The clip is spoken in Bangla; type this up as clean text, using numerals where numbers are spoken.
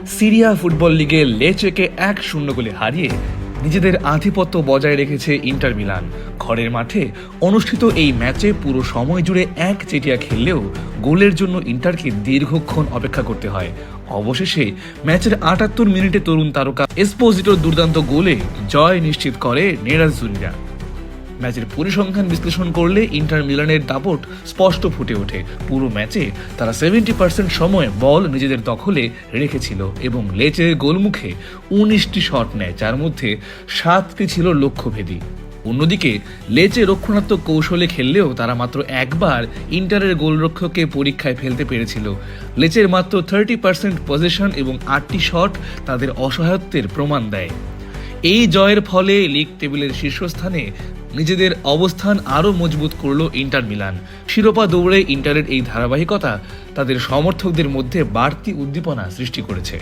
সিরিয়া ফুটবল লিগে লেচেকে 1-0 গোলে হারিয়ে নিজেদের আধিপত্য বজায় রেখেছে ইন্টার মিলান। ঘরের মাঠে অনুষ্ঠিত এই ম্যাচে পুরো সময় জুড়ে একচেটিয়া খেললেও গোলের জন্য ইন্টারকে দীর্ঘক্ষণ অপেক্ষা করতে হয়। অবশেষে ম্যাচের 78 মিনিটে তরুণ তারকা এসপোজিটোর দুর্দান্ত গোলে জয় নিশ্চিত করে নেরাজ্জুনিরা। ম্যাচের পরিসংখ্যান বিশ্লেষণ করলে ইন্টার মিলানের দাপট স্পষ্ট ফুটে ওঠে। পুরো ম্যাচে তারা 70% সময় বল নিজেদের দখলে রেখেছিল এবং লেচের গোলমুখে 19টি শট নেয়, যার মধ্যে 7টি ছিল লক্ষ্যভেদী। অন্যদিকে লেচে রক্ষণাত্মক কৌশলে খেললেও তারা মাত্র একবার ইন্টারের গোলরক্ষককে পরীক্ষায় ফেলতে পেরেছিল। লেচের মাত্র 30% পজিশন এবং 8টি শট তাদের অসহায়ত্বের প্রমাণ দেয়। এই জয়ের ফলে লিগ টেবিলের শীর্ষস্থানে নিজেদের অবস্থান আরও মজবুত করল ইন্টার মিলান। শিরোপা দৌড়ে ইন্টারের এই ধারাবাহিকতা তাদের সমর্থকদের মধ্যে বাড়তি উদ্দীপনা সৃষ্টি করেছে।